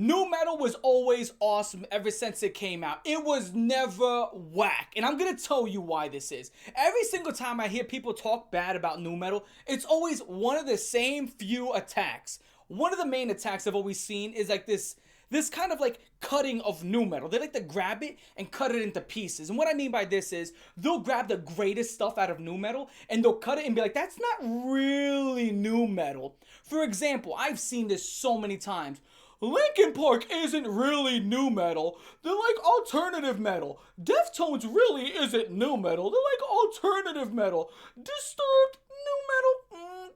Nu metal was always awesome ever since it came out. It was never whack. And I'm going to tell you why this is. Every single time I hear people talk bad about nu metal, it's always one of the same few attacks. One of the main attacks I've always seen is like this kind of like cutting of nu metal. They like to grab it and cut it into pieces. And what I mean by this is they'll grab the greatest stuff out of nu metal and they'll cut it and be like, that's not really nu metal. For example, I've seen this so many times. Linkin Park isn't really nu metal. They're like alternative metal. Deftones really isn't nu metal. They're like alternative metal. Disturbed, nu metal,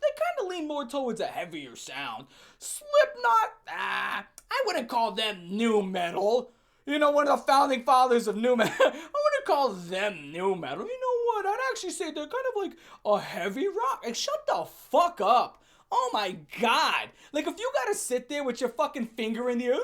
they kind of lean more towards a heavier sound. Slipknot, I wouldn't call them nu metal. You know, one of the founding fathers of nu metal. I wouldn't call them nu metal. You know what? I'd actually say they're kind of like a heavy rock. Like, shut the fuck up. Oh my god. Like, if you gotta sit there with your fucking finger in the air,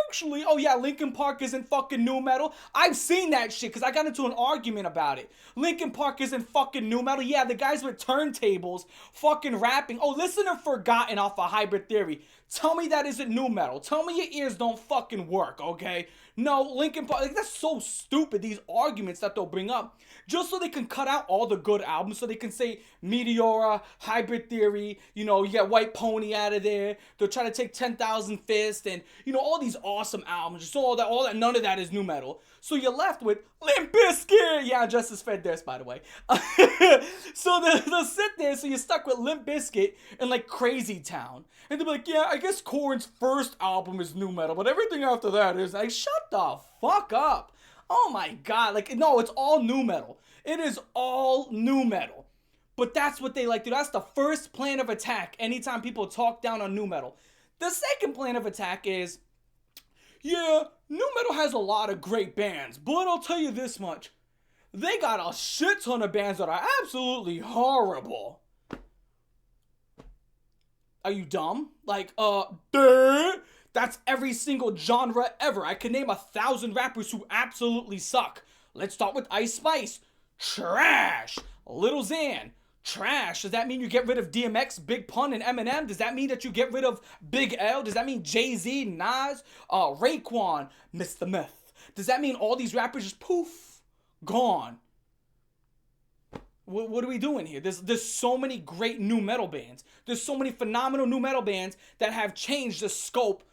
actually, oh yeah, Linkin Park isn't fucking nu metal. I've seen that shit because I got into an argument about it. Linkin Park isn't fucking nu metal. Yeah, the guys with turntables fucking rapping. Oh, listen to Forgotten off of Hybrid Theory. Tell me that isn't nu metal. Tell me your ears don't fucking work, okay? No, Linkin Park, like, that's so stupid, these arguments that they'll bring up. Just so they can cut out all the good albums, so they can say Meteora, Hybrid Theory, you know, you get White Pony out of there. They'll try to take 10,000 Fists and, you know, all these awesome albums. Just all that, none of that is nu metal. So you're left with Limp Bizkit. Yeah, Justice Fed this, by the way. So they'll sit there, so you're stuck with Limp Bizkit and like Crazy Town. And they'll be like, yeah, I guess Korn's first album is nu metal, but everything after that is like, shut the fuck up. Oh my god, like, no, it's all nu metal. It is all nu metal. But that's what they like to do. That's the first plan of attack anytime people talk down on nu metal. The second plan of attack is, yeah, nu metal has a lot of great bands, but I'll tell you this much. They got a shit ton of bands that are absolutely horrible. Are you dumb? Like, duh. That's every single genre ever. I can name 1,000 rappers who absolutely suck. Let's start with Ice Spice. Trash. Lil Xan. Trash. Does that mean you get rid of DMX, Big Pun, and Eminem? Does that mean that you get rid of Big L? Does that mean Jay-Z, Nas, Raekwon, Mr. Myth? Does that mean all these rappers just poof, gone? What are we doing here? There's so many great nu metal bands. There's so many phenomenal nu metal bands that have changed the scope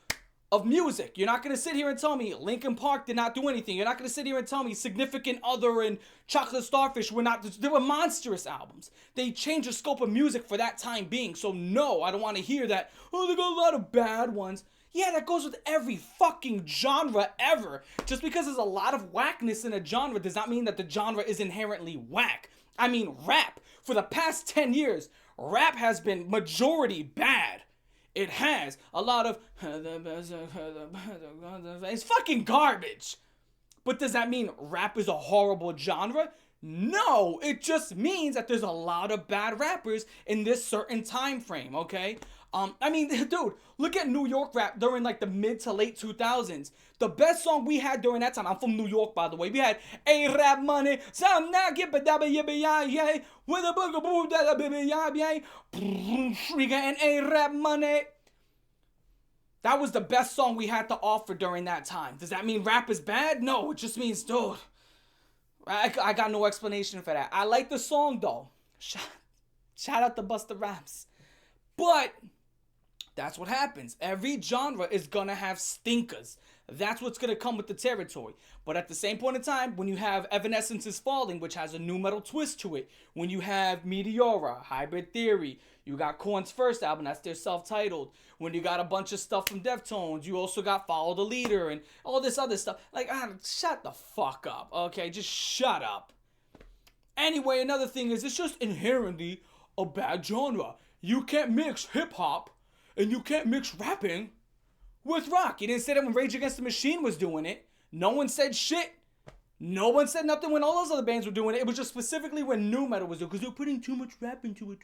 of music. You're not going to sit here and tell me Linkin Park did not do anything. You're not going to sit here and tell me Significant Other and Chocolate Starfish were not. They were monstrous albums. They changed the scope of music for that time being. So no, I don't want to hear that. Oh, they got a lot of bad ones. Yeah, that goes with every fucking genre ever. Just because there's a lot of whackness in a genre does not mean that the genre is inherently whack. I mean, rap. For the past 10 years, rap has been majority bad. It has a lot of, it's fucking garbage. But does that mean rap is a horrible genre? No, it just means that there's a lot of bad rappers in this certain time frame, okay? I mean, dude, look at New York rap during like the mid to late 2000s. The best song we had during that time, I'm from New York, by the way. We had A-Rap Money, some now get with a booga that baby and A-Rap Money. That was the best song we had to offer during that time. Does that mean rap is bad? No, it just means, dude, I got no explanation for that. I like the song, though. Shout out to Busta Rhymes. But that's what happens. Every genre is going to have stinkers. That's what's going to come with the territory. But at the same point in time, when you have Evanescence is Falling, which has a nu metal twist to it, when you have Meteora, Hybrid Theory, you got Korn's first album, that's their self-titled. When you got a bunch of stuff from Deftones, you also got Follow the Leader and all this other stuff. Like, shut the fuck up, okay? Just shut up. Anyway, another thing is, it's just inherently a bad genre. You can't mix hip-hop and you can't mix rapping with rock. You didn't say that when Rage Against the Machine was doing it. No one said shit. No one said nothing when all those other bands were doing it. It was just specifically when nu metal was doing it, because they're putting too much rap into it.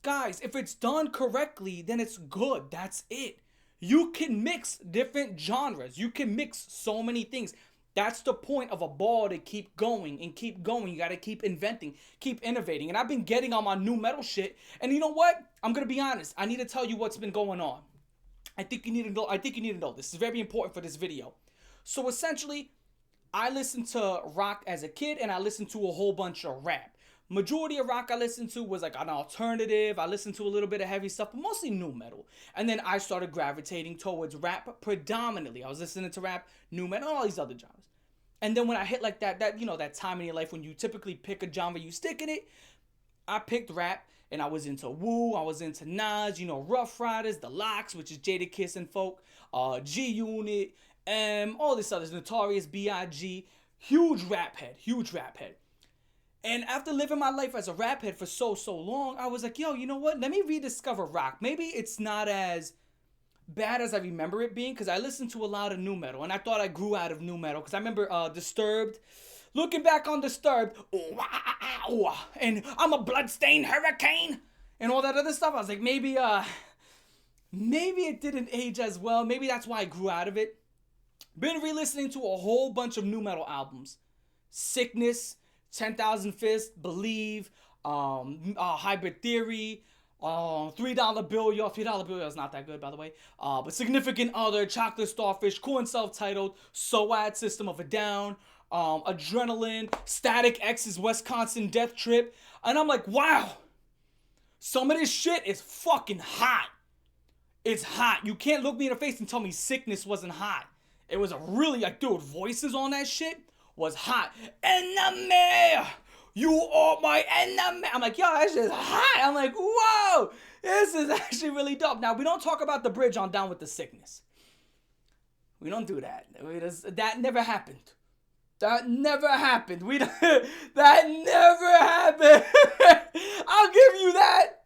Guys, if it's done correctly, then it's good. That's it. You can mix different genres. You can mix so many things. That's the point of a ball, to keep going and keep going. You got to keep inventing, keep innovating. And I've been getting on my nu metal shit. And you know what? I'm going to be honest. I need to tell you what's been going on. I think you need to know. I think you need to know. This is very important for this video. So essentially, I listened to rock as a kid, and I listened to a whole bunch of rap. Majority of rock I listened to was like an alternative. I listened to a little bit of heavy stuff, but mostly nu metal. And then I started gravitating towards rap predominantly. I was listening to rap, nu metal, and all these other genres. And then when I hit like that, you know, that time in your life when you typically pick a genre, you stick in it. I picked rap, and I was into Wu, I was into Nas, you know, Rough Riders, The Lox, which is Jadakiss and folk, G Unit, all this other, Notorious B.I.G. Huge rap head. And after living my life as a rap head for so long, I was like, yo, you know what? Let me rediscover rock. Maybe it's not as bad as I remember it being, because I listened to a lot of nu metal, and I thought I grew out of nu metal, because I remember Disturbed. Looking back on Disturbed, and I'm a bloodstained hurricane, and all that other stuff, I was like, maybe it didn't age as well. Maybe that's why I grew out of it. Been re-listening to a whole bunch of nu metal albums. Sickness, 10,000 Fists, Believe, Hybrid Theory, $3 Bill, yo. $3 Bill is not that good, by the way. But Significant Other, Chocolate Starfish, Cool and Self-Titled, SOAD, System of a Down, Adrenaline, Static X's Wisconsin Death Trip. And I'm like, wow, some of this shit is fucking hot. It's hot. You can't look me in the face and tell me Sickness wasn't hot. It was a really, like, dude, voices on that shit was hot. Enemy! You are my enemy! I'm like, yo, that shit is hot! I'm like, whoa! This is actually really dope. Now, we don't talk about the bridge on Down with the Sickness. We don't do that. That never happened. That never happened. That never happened. I'll give you that.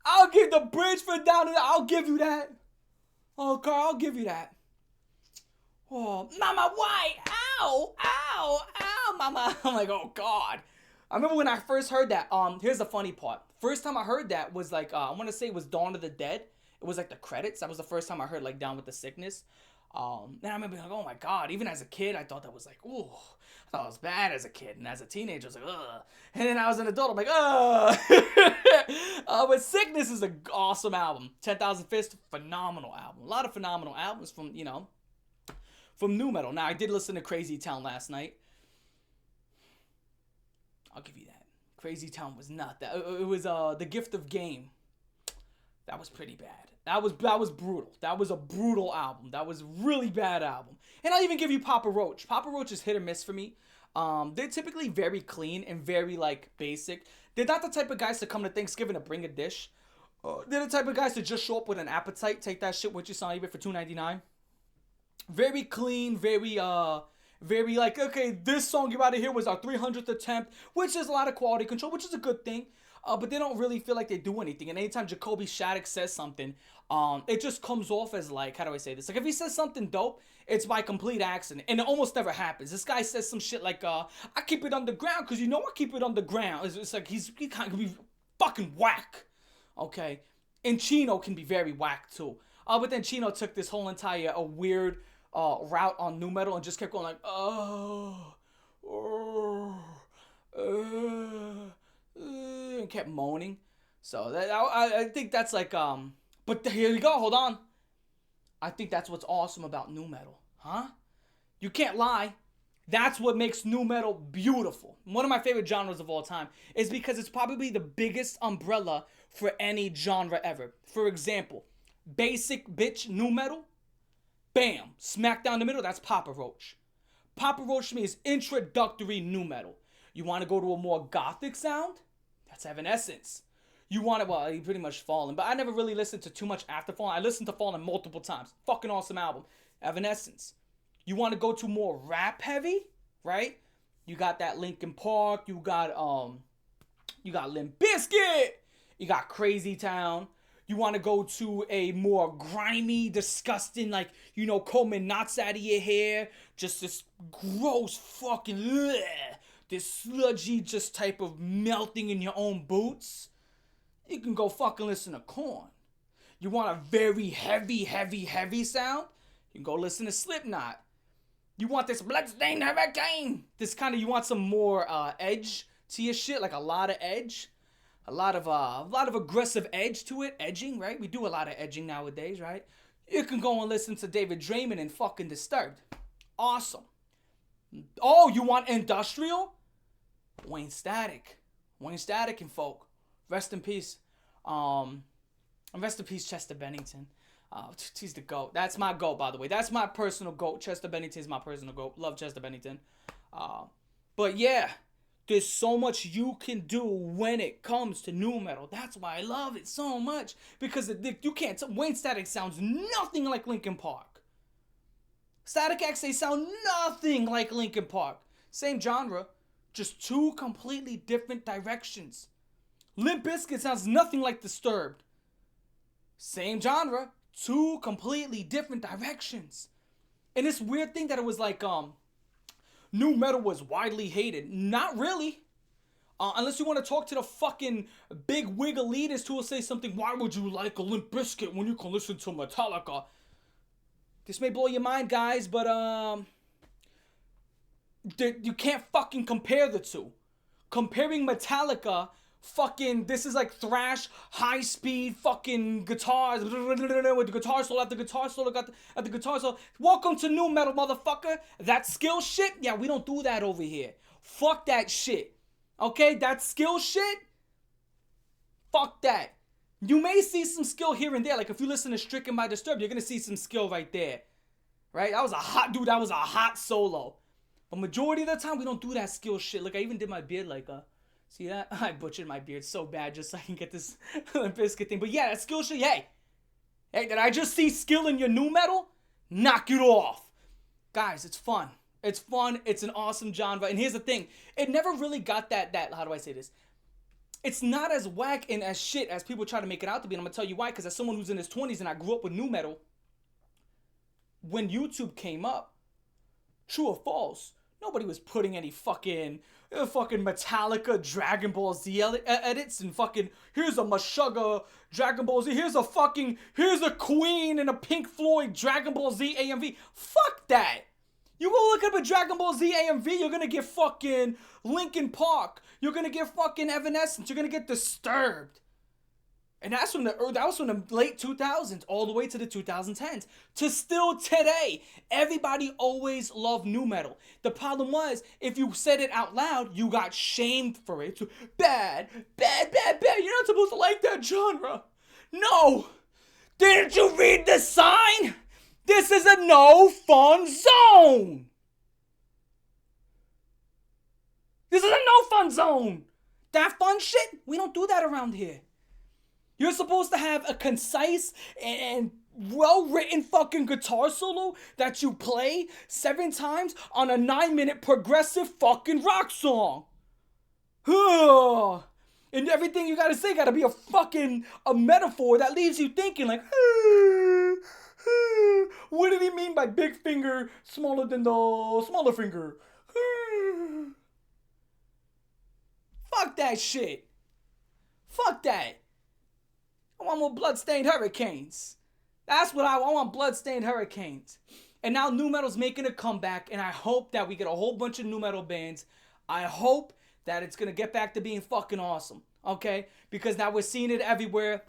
I'll give the bridge for Down. I'll give you that. Oh, Carl, I'll give you that. Oh, mama, why? Ow, ow, ow, mama. I'm like, oh, God. I remember when I first heard that. Here's the funny part. First time I heard that was like, I want to say it was Dawn of the Dead. It was like the credits. That was the first time I heard like Down with the Sickness. And I remember like, oh my God, even as a kid, I thought that was like, ooh, I thought it was bad as a kid. And as a teenager, I was like, ugh. And then I was an adult, I'm like, ugh. But Sickness is an awesome album. 10,000 Fists, phenomenal album. A lot of phenomenal albums from, you know, from nu metal. Now, I did listen to Crazy Town last night. I'll give you that. Crazy Town was not that. It was The Gift of Game. That was pretty bad. That was brutal. That was a brutal album. That was a really bad album. And I'll even give you Papa Roach. Papa Roach is hit or miss for me. They're typically very clean and very, like, basic. They're not the type of guys to come to Thanksgiving to bring a dish. They're the type of guys to just show up with an appetite. Take that shit with you, on eBay for $2.99. Very clean, very like, okay, this song you about to hear was our 300th attempt, which is a lot of quality control, which is a good thing. But they don't really feel like they do anything. And anytime Jacoby Shaddix says something, it just comes off as like, how do I say this? Like, if he says something dope, it's by complete accident. And it almost never happens. This guy says some shit like, I keep it underground because you know I keep it underground. It's like he kind of be fucking whack. Okay? And Chino can be very whack too. But then Chino took this whole entire weird route on nu metal and just kept going like, and kept moaning. So that I think that's like but here you go, hold on. I think that's what's awesome about nu metal, huh? You can't lie. That's what makes nu metal beautiful. One of my favorite genres of all time is because it's probably the biggest umbrella for any genre ever. For example, basic bitch nu metal, bam, smack down the middle, that's Papa Roach. Papa Roach to me is introductory nu metal. You want to go to a more gothic sound? That's Evanescence. You want to, well, he pretty much Fallen, but I never really listened to too much after Fallen. I listened to Fallen multiple times. Fucking awesome album. Evanescence. You want to go to more rap heavy, right? You got that Linkin Park. You got Limp Bizkit. You got Crazy Town. You want to go to a more grimy, disgusting, like, you know, combing knots out of your hair. Just this gross fucking, this sludgy just type of melting in your own boots. You can go fucking listen to Korn. You want a very heavy sound? You can go listen to Slipknot. You want this bloodstained hurricane? This kind of, you want some more edge to your shit, like a lot of edge. A lot of aggressive edge to it. Edging, right? We do a lot of edging nowadays, right? You can go and listen to David Draymond and fucking Disturbed. Awesome. Oh, you want industrial? Wayne Static. Wayne Static and folk. Rest in peace. And rest in peace, Chester Bennington. He's the GOAT. That's my GOAT, by the way. That's my personal GOAT. Chester Bennington is my personal GOAT. Love Chester Bennington. But yeah, there's so much you can do when it comes to nu metal. That's why I love it so much. Because you can't. Wayne Static sounds nothing like Linkin Park. Static X, they sound nothing like Linkin Park. Same genre, just two completely different directions. Limp Bizkit sounds nothing like Disturbed. Same genre, two completely different directions. And this weird thing that it was like, nu metal was widely hated. Not really. Unless you want to talk to the fucking big wig elitist who will say something, why would you like a Limp Bizkit when you can listen to Metallica? This may blow your mind, guys, but you can't fucking compare the two. Comparing Metallica, fucking, this is like thrash, high speed, fucking guitars, with the guitar solo after guitar solo, at the guitar solo. Welcome to nu metal, motherfucker. That skill shit, yeah, we don't do that over here. Fuck that shit. Okay, that skill shit, fuck that. You may see some skill here and there. Like if you listen to Stricken by Disturbed, you're gonna see some skill right there. Right? That was a hot solo. But majority of the time, we don't do that skill shit. Look, I even did my beard like see that? I butchered my beard so bad just so I can get this Limp Bizkit thing. But yeah, that skill shit, hey, did I just see skill in your nu metal? Knock it off. Guys, it's fun. It's fun. It's an awesome genre. And here's the thing. It never really got that, how do I say this? It's not as whack and as shit as people try to make it out to be. And I'm going to tell you why. Because as someone who's in his 20s and I grew up with nu metal, when YouTube came up, true or false, nobody was putting any fucking Metallica Dragon Ball Z edits and fucking, here's a Meshuggah Dragon Ball Z, here's a Queen and a Pink Floyd Dragon Ball Z AMV. Fuck that. You go look up a Dragon Ball Z AMV, you're gonna get fucking Linkin Park. You're gonna get fucking Evanescence. You're gonna get Disturbed. And that was from the late 2000s all the way to the 2010s. To still today, everybody always loved nu metal. The problem was, if you said it out loud, you got shamed for it. So, bad. You're not supposed to like that genre. No. Didn't you read the sign? This is a no fun zone. This is a no fun zone. That fun shit, we don't do that around here. You're supposed to have a concise and well-written fucking guitar solo that you play 7 times on a 9-minute progressive fucking rock song. And everything you gotta say gotta be a metaphor that leaves you thinking like, what did he mean by big finger smaller than the smaller finger? Fuck that shit. Fuck that. I want more bloodstained hurricanes. That's what I want, bloodstained hurricanes. And now nu metal's making a comeback, and I hope that we get a whole bunch of nu metal bands. I hope that it's gonna get back to being fucking awesome, okay? Because now we're seeing it everywhere.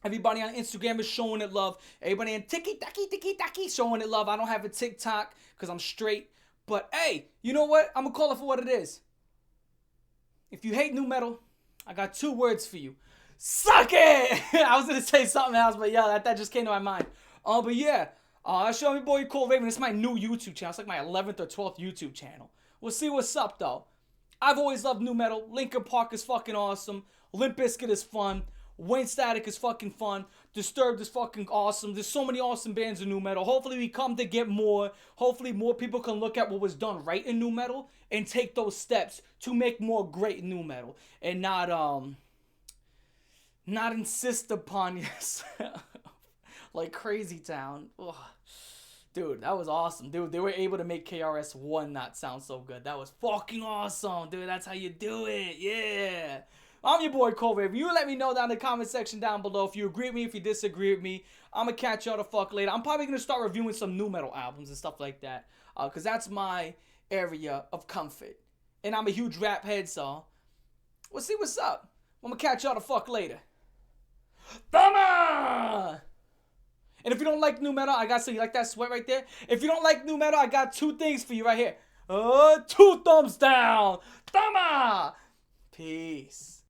Everybody on Instagram is showing it love. Everybody on Tiki showing it love. I don't have a TikTok because I'm straight. But hey, you know what? I'm gonna call it for what it is. If you hate nu metal, I got 2 words for you. Suck it! I was gonna say something else, but yeah, that just came to my mind. But yeah, show me boy Cole Raven. It's my new YouTube channel. It's like my 11th or 12th YouTube channel. We'll see what's up though. I've always loved nu metal. Linkin Park is fucking awesome. Limp Bizkit is fun. Wayne Static is fucking fun. Disturbed is fucking awesome. There's so many awesome bands in nu metal. Hopefully we come to get more. Hopefully more people can look at what was done right in nu metal and take those steps to make more great nu metal and not insist upon yourself like Crazy Town. Ugh. Dude, that was awesome. Dude, they were able to make KRS-One not sound so good. That was fucking awesome. Dude, that's how you do it. Yeah. I'm your boy Cole Raven. You let me know down in the comment section down below if you agree with me, if you disagree with me. I'm going to catch y'all the fuck later. I'm probably going to start reviewing some nu metal albums and stuff like that. Because that's my area of comfort. And I'm a huge rap head, so we'll see what's up. I'm going to catch y'all the fuck later. Thummer! And if you don't like new metal, I got, so you like that sweat right there? If you don't like new metal, I got two things for you right here. Two thumbs down. Tama! Peace.